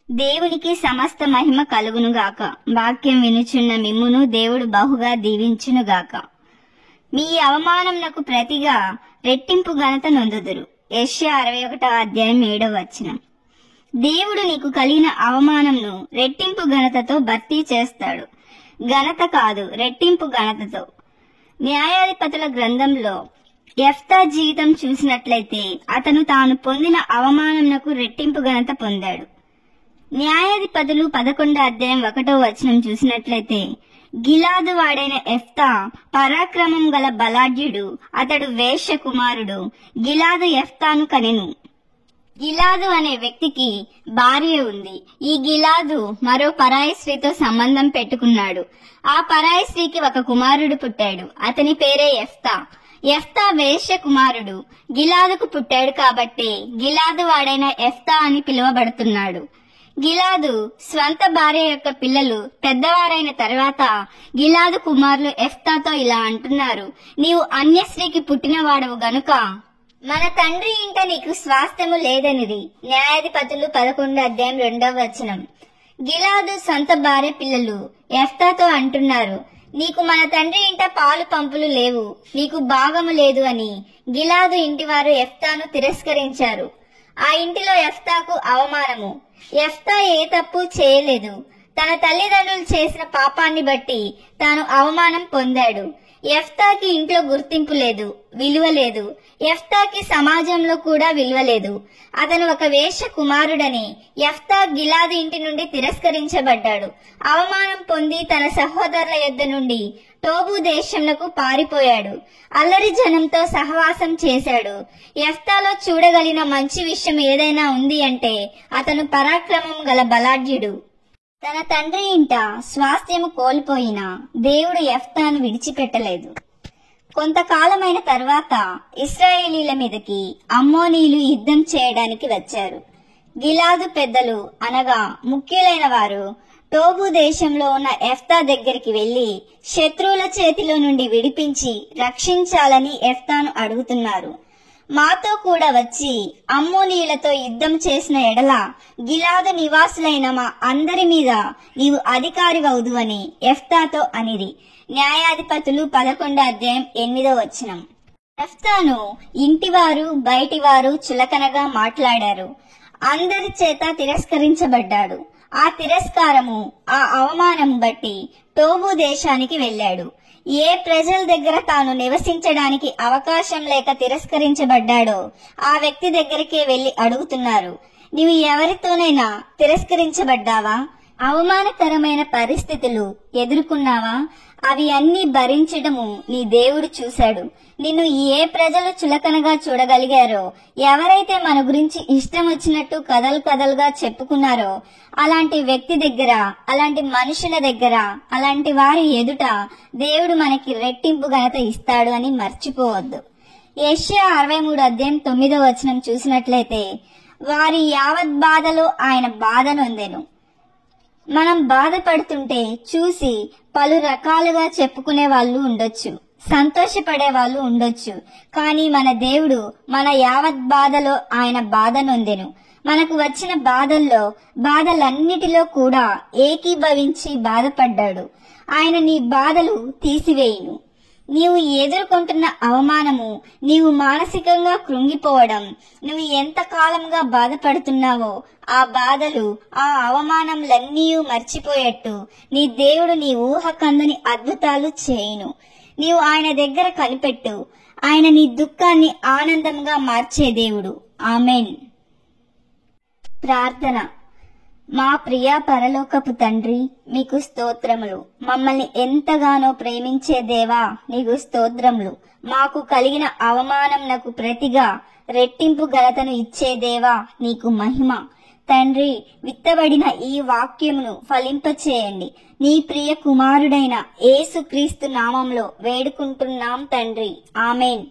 దేవునికి సమస్త మహిమ కలుగునుగాక. వాక్యం వినుచున్న మిమ్మును దేవుడు బహుగా దీవించునుగాక. మీ అవమానమునకు ప్రతిగా రెట్టింపు ఘనత నొందుదురు. యెషయా 61:7. దేవుడు నీకు కలిగిన అవమానంను రెట్టింపు ఘనతతో భర్తీ చేస్తాడు. ఘనత కాదు, రెట్టింపు ఘనతతో. న్యాయాధిపతుల గ్రంథంలో యెఫ్తా జీవితం చూసినట్లయితే అతను తాను పొందిన అవమానంనకు రెట్టింపు ఘనత పొందాడు. న్యాయాధిపతులు 11:1 చూసినట్లయితే గిలాదు వాడైన యెఫ్తా పరాక్రమం గల బలాఢ్యుడు. అతడు వేశ్య కుమారుడు. గిలాదు యెఫ్తాను కనెను. గిలాదు అనే వ్యక్తికి భార్య ఉంది. ఈ గిలాదు మరో పరాయి స్త్రీతో సంబంధం పెట్టుకున్నాడు. ఆ పరాయి స్త్రీకి ఒక కుమారుడు పుట్టాడు. అతని పేరే యెఫ్తా. యెఫ్తా వేశ్య కుమారుడు గిలాదుకు పుట్టాడు కాబట్టి గిలాదు వాడైన యెఫ్తా అని పిలువబడుతున్నాడు. గిలాదు స్వంత భార్య యొక్క పిల్లలు పెద్దవారైన తర్వాత గిలాదు కుమారులు యెఫ్తాతో ఇలా అంటున్నారు: నీవు అన్య స్త్రీకి పుట్టినవాడవు గనుక మన తండ్రి ఇంట నీకు స్వాస్థ్యము లేదనిది. న్యాయాధిపతులు 11:2. గిలాదు సొంత భార్య పిల్లలు యెఫ్తాతో అంటున్నారు: నీకు మన తండ్రి ఇంట పాలు పంపులు లేవు, నీకు భాగము లేదు అని. గిలాదు ఇంటివారు యెఫ్తాను తిరస్కరించారు. ఆ ఇంటిలో యెఫ్తాకు అవమానము. యెఫ్తా ఏ తప్పు చేయలేదు. తన తల్లిదండ్రులు చేసిన పాపాన్ని బట్టి తాను అవమానం పొందాడు. యెఫ్తాకి ఇంట్లో గుర్తింపు లేదు, విలువ లేదు. యెఫ్తాకి సమాజంలో కూడా విలువ లేదు. అతను ఒక వేశ్య కుమారుడని యెఫ్తా గిలాదు ఇంటి నుండి తిరస్కరించబడ్డాడు. అవమానం పొంది తన సహోదరుల యొద్ద నుండి టోబు దేశంలో పారిపోయాడు. అల్లరి జనంతో సహవాసం చేశాడు. యెఫ్తాలో చూడగలిగిన మంచి విషయం ఏదైనా ఉంది అంటే అతను పరాక్రమం గల బలాఢ్యుడు. తన తండ్రి ఇంట స్వాస్థ్యము కోల్పోయినా దేవుడు యెఫ్తాను విడిచిపెట్టలేదు. కొంతకాలమైన తర్వాత ఇశ్రాయేలీల మీదకి అమ్మోనీయులు యుద్ధం చేయడానికి వచ్చారు. గిలాదు పెద్దలు అనగా ముఖ్యులైన వారు టోబు దేశంలో ఉన్న యెఫ్తా దగ్గరికి వెళ్లి శత్రువుల చేతిలో నుండి విడిపించి రక్షించాలని యెఫ్తాను అడుగుతున్నారు. మాతో కూడా వచ్చి అమ్మోనీయులతో యుద్ధం చేసిన ఎడల గిలాదు నివాసులైన మా అందరి మీద నీవు అధికారివవుదు అని యెఫ్తాతో అనిరి. న్యాయాధిపతులు 11:8. యెఫ్తాను ఇంటివారు బయటివారు చులకనగా మాట్లాడారు. అందరి చేత తిరస్కరించబడ్డాడు. ఆ తిరస్కారము, ఆ అవమానము బట్టి టోబు దేశానికి వెళ్ళాడు. ఏ ప్రజల దగ్గర తాను నివసించడానికి అవకాశం లేక తిరస్కరించబడ్డాడో ఆ వ్యక్తి దగ్గరికే వెళ్లి అడుగుతున్నారు: నీవు ఎవరితోనైనా తిరస్కరించబడ్డావా? అవమానకరమైన పరిస్థితులు ఎదుర్కొన్నావా? అవి అన్ని భరించడము నీ దేవుడు చూశాడు. నిన్ను ఏ ప్రజలు చులకనగా చూడగలిగారో, ఎవరైతే మన గురించి ఇష్టం వచ్చినట్టు కథలుగా చెప్పుకున్నారో అలాంటి వ్యక్తి దగ్గర, అలాంటి మనుషుల దగ్గర, అలాంటి వారి ఎదుట దేవుడు మనకి రెట్టింపు ఘనత ఇస్తాడు అని మర్చిపోవద్దు. యెషయా 63:9 చూసినట్లయితే వారి యావత్ బాధలో ఆయన బాధ నొందెను. మనం బాధపడుతుంటే చూసి పలు రకాలుగా చెప్పుకునే వాళ్ళు ఉండొచ్చు, సంతోషపడే వాళ్ళు ఉండొచ్చు. కానీ మన దేవుడు మన యావత్ బాధలో ఆయన బాధ నొందెను. మనకు వచ్చిన బాధలన్నిటిలో కూడా ఏకీభవించి బాధపడ్డాడు. ఆయన నీ బాధలు తీసివేయును. నీవు ఎదుర్కొంటున్న అవమానము, నీవు మానసికంగా కృంగిపోవడం, నువ్వు ఎంత కాలంగా బాధపడుతున్నావో ఆ బాధలు, ఆ అవమానంలన్నీ మర్చిపోయేట్టు నీ దేవుడు నీ ఊహకందని అద్భుతాలు చేయును. నీవు ఆయన దగ్గర కనిపెట్టు. ఆయన నీ దుఃఖాన్ని ఆనందంగా మార్చే దేవుడు. ఆమేన్. ప్రార్థన. మా ప్రియ పరలోకపు తండ్రి, మీకు స్తోత్రములు. మమ్మల్ని ఎంతగానో ప్రేమించే దేవా, నీకు స్తోత్రములు. మాకు కలిగిన అవమానంనకు ప్రతిగా రెట్టింపు ఘనతను ఇచ్చే దేవా, నీకు మహిమ. తండ్రి, విత్తబడిన ఈ వాక్యమును ఫలింపచేయండి. నీ ప్రియ కుమారుడైన యేసుక్రీస్తు నామంలో వేడుకుంటున్నాం తండ్రి. ఆమేన్.